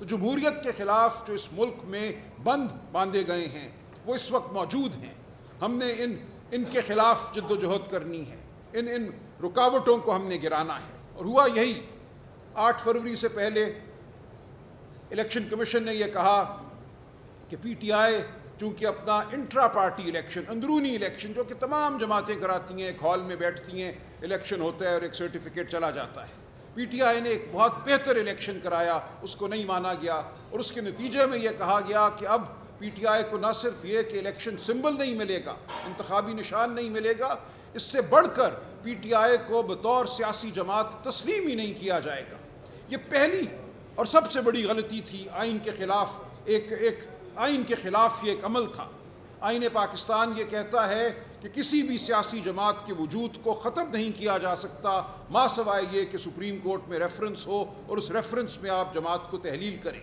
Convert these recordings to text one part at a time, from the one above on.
تو جمہوریت کے خلاف جو اس ملک میں بند باندھے گئے ہیں وہ اس وقت موجود ہیں. ہم نے ان کے خلاف جد و جہد کرنی ہے, ان رکاوٹوں کو ہم نے گرانا ہے. اور ہوا یہی. 8 فروری سے پہلے الیکشن کمیشن نے یہ کہا کہ پی ٹی آئی چونکہ اپنا انٹرا پارٹی الیکشن, اندرونی الیکشن جو کہ تمام جماعتیں کراتی ہیں, ایک ہال میں بیٹھتی ہیں, الیکشن ہوتا ہے اور ایک سرٹیفکیٹ چلا جاتا ہے, پی ٹی آئی نے ایک بہت بہتر الیکشن کرایا, اس کو نہیں مانا گیا. اور اس کے نتیجے میں یہ کہا گیا کہ اب پی ٹی آئی کو نہ صرف یہ کہ الیکشن سمبل نہیں ملے گا, انتخابی نشان نہیں ملے گا, اس سے بڑھ کر پی ٹی آئی کو بطور سیاسی جماعت تسلیم ہی نہیں کیا جائے گا. یہ پہلی اور سب سے بڑی غلطی تھی. آئین کے خلاف آئین کے خلاف یہ ایک عمل تھا. آئین پاکستان یہ کہتا ہے کہ کسی بھی سیاسی جماعت کے وجود کو ختم نہیں کیا جا سکتا ما سوائے یہ کہ سپریم کورٹ میں ریفرنس ہو اور اس ریفرنس میں آپ جماعت کو تحلیل کریں.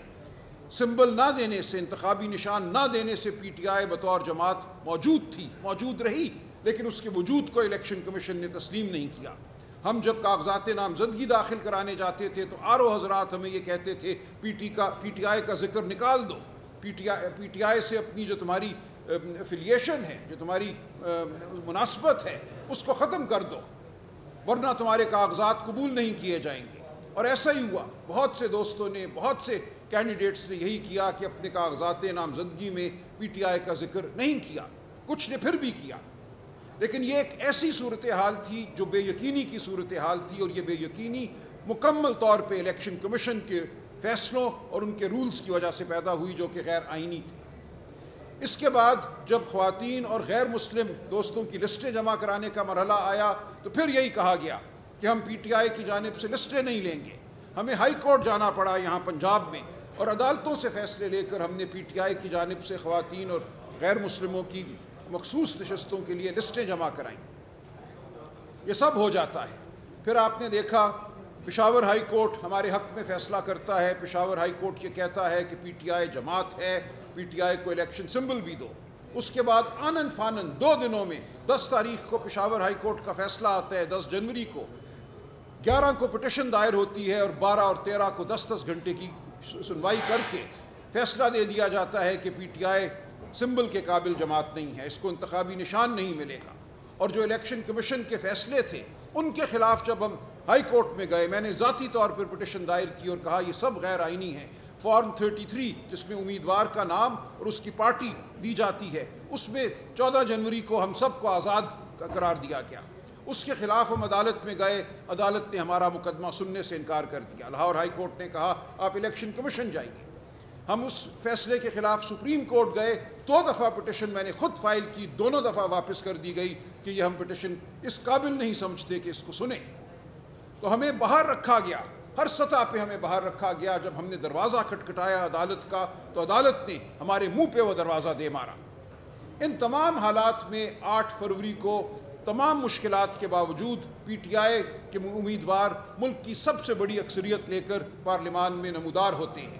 سمبل نہ دینے سے, انتخابی نشان نہ دینے سے پی ٹی آئی بطور جماعت موجود تھی, موجود رہی, لیکن اس کے وجود کو الیکشن کمیشن نے تسلیم نہیں کیا. ہم جب کاغذات نامزدگی داخل کرانے جاتے تھے تو آر او حضرات ہمیں یہ کہتے تھے پی ٹی آئی کا ذکر نکال دو, پی ٹی آئی سے اپنی جو تمہاری افیلیشن ہے, جو تمہاری مناسبت ہے, اس کو ختم کر دو ورنہ تمہارے کاغذات قبول نہیں کیے جائیں گے. اور ایسا ہی ہوا. بہت سے دوستوں نے, بہت سے کینڈیڈیٹس نے یہی کیا کہ اپنے کاغذات نامزدگی میں پی ٹی آئی کا ذکر نہیں کیا. کچھ نے پھر بھی کیا, لیکن یہ ایک ایسی صورتحال تھی جو بے یقینی کی صورتحال تھی, اور یہ بے یقینی مکمل طور پہ الیکشن کمیشن کے فیصلوں اور ان کے رولز کی وجہ سے پیدا ہوئی جو کہ غیر آئینی تھے. اس کے بعد جب خواتین اور غیر مسلم دوستوں کی لسٹیں جمع کرانے کا مرحلہ آیا تو پھر یہی کہا گیا کہ ہم پی ٹی آئی کی جانب سے لسٹیں نہیں لیں گے. ہمیں ہائی کورٹ جانا پڑا یہاں پنجاب میں, اور عدالتوں سے فیصلے لے کر ہم نے پی ٹی آئی کی جانب سے خواتین اور غیر مسلموں کی مخصوص نشستوں کے لیے لسٹیں جمع کرائیں. یہ سب ہو جاتا ہے. پھر آپ نے دیکھا پشاور ہائی کورٹ ہمارے حق میں فیصلہ کرتا ہے. پشاور ہائی کورٹ یہ کہتا ہے کہ پی ٹی آئی جماعت ہے, پی ٹی آئی کو الیکشن سمبل بھی دو. اس کے بعد آنن فانن 2 دنوں میں 10 تاریخ کو پشاور ہائی کورٹ کا فیصلہ آتا ہے, 10 جنوری کو. 11 کو پٹیشن دائر ہوتی ہے اور 12 اور 13 کو 10 گھنٹے کی سنوائی کر کے فیصلہ دے دیا جاتا ہے کہ پی ٹی آئی سمبل کے قابل جماعت نہیں ہے, اس کو انتخابی نشان نہیں ملے گا. اور جو الیکشن کمیشن کے فیصلے تھے ان کے خلاف جب ہم ہائی کورٹ میں گئے, میں نے ذاتی طور پر پٹیشن دائر کی اور کہا یہ سب غیر آئینی ہیں. فارم 33 جس میں امیدوار کا نام اور اس کی پارٹی دی جاتی ہے, اس میں 14 جنوری کو ہم سب کو آزاد قرار دیا گیا. اس کے خلاف ہم عدالت میں گئے, عدالت نے ہمارا مقدمہ سننے سے انکار کر دیا. لاہور ہائی کورٹ نے کہا آپ الیکشن کمیشن جائیں گے. ہم اس فیصلے کے خلاف سپریم کورٹ گئے, 2 دفعہ پٹیشن میں نے خود فائل کی, دونوں دفعہ واپس کر دی گئی کہ یہ ہم پٹیشن اس قابل نہیں سمجھتے کہ اس کو سنیں. تو ہمیں باہر رکھا گیا, ہر سطح پہ ہمیں باہر رکھا گیا. جب ہم نے دروازہ کھٹکھٹایا عدالت کا تو عدالت نے ہمارے منہ پہ وہ دروازہ دے مارا. ان تمام حالات میں 8 فروری کو تمام مشکلات کے باوجود پی ٹی آئی کے امیدوار ملک کی سب سے بڑی اکثریت لے کر پارلیمان میں نمودار ہوتے ہیں.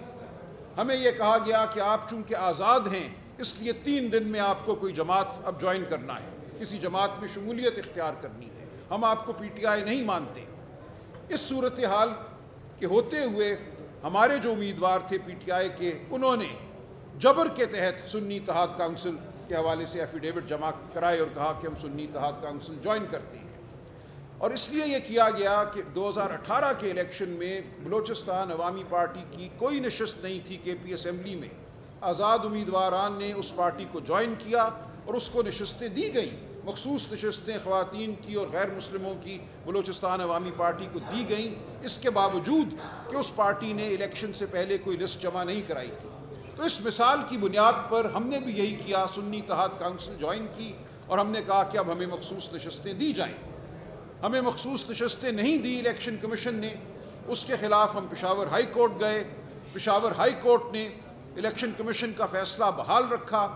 ہمیں یہ کہا گیا کہ آپ چونکہ آزاد ہیں اس لیے 3 دن میں آپ کو کوئی جماعت اب جوائن کرنا ہے, کسی جماعت میں شمولیت اختیار کرنی ہے, ہم آپ کو پی ٹی آئی نہیں مانتے. اس صورتحال کے ہوتے ہوئے ہمارے جو امیدوار تھے پی ٹی آئی کے, انہوں نے جبر کے تحت سنی اتحاد کونسل کے حوالے سے ایفیڈیوٹ جمع کرائے اور کہا کہ ہم سنی اتحاد کونسل جوائن کرتے ہیں. اور اس لیے یہ کیا گیا کہ 2018 کے الیکشن میں بلوچستان عوامی پارٹی کی کوئی نشست نہیں تھی کے پی اسمبلی میں. آزاد امیدواران نے اس پارٹی کو جوائن کیا اور اس کو نشستیں دی گئیں, مخصوص نشستیں خواتین کی اور غیر مسلموں کی بلوچستان عوامی پارٹی کو دی گئیں, اس کے باوجود کہ اس پارٹی نے الیکشن سے پہلے کوئی لسٹ جمع نہیں کرائی تھی. تو اس مثال کی بنیاد پر ہم نے بھی یہی کیا, سنی اتحاد کونسل جوائن کی اور ہم نے کہا کہ اب ہمیں مخصوص نشستیں دی جائیں. ہمیں مخصوص نشستیں نہیں دی الیکشن کمیشن نے. اس کے خلاف ہم پشاور ہائی کورٹ گئے. پشاور ہائی کورٹ نے الیکشن کمیشن کا فیصلہ بحال رکھا.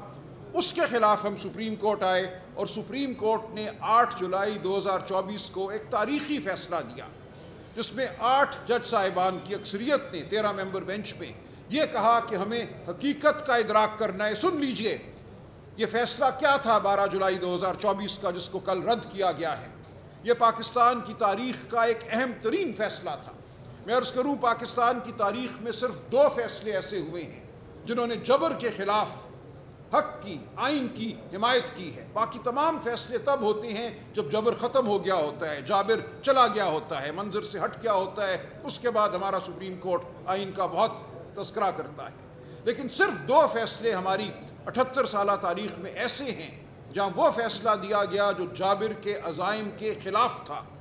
اس کے خلاف ہم سپریم کورٹ آئے اور سپریم کورٹ نے 8 جولائی 2024 کو ایک تاریخی فیصلہ دیا جس میں 8 جج صاحبان کی اکثریت نے 13 ممبر بینچ میں یہ کہا کہ ہمیں حقیقت کا ادراک کرنا ہے. سن لیجئے یہ فیصلہ کیا تھا 12 جولائی 2024 کا جس کو کل رد کیا گیا ہے. یہ پاکستان کی تاریخ کا ایک اہم ترین فیصلہ تھا. میں عرض کروں پاکستان کی تاریخ میں صرف 2 فیصلے ایسے ہوئے ہیں جنہوں نے جبر کے خلاف حق کی آئین کی حمایت کی ہے. باقی تمام فیصلے تب ہوتے ہیں جب جبر ختم ہو گیا ہوتا ہے، جابر چلا گیا ہوتا ہے، منظر سے ہٹ گیا ہوتا ہے. اس کے بعد ہمارا سپریم کورٹ آئین کا بہت تذکرہ کرتا ہے. لیکن صرف 2 فیصلے ہماری 78 سالہ تاریخ میں ایسے ہیں جہاں وہ فیصلہ دیا گیا جو جابر کے عزائم کے خلاف تھا.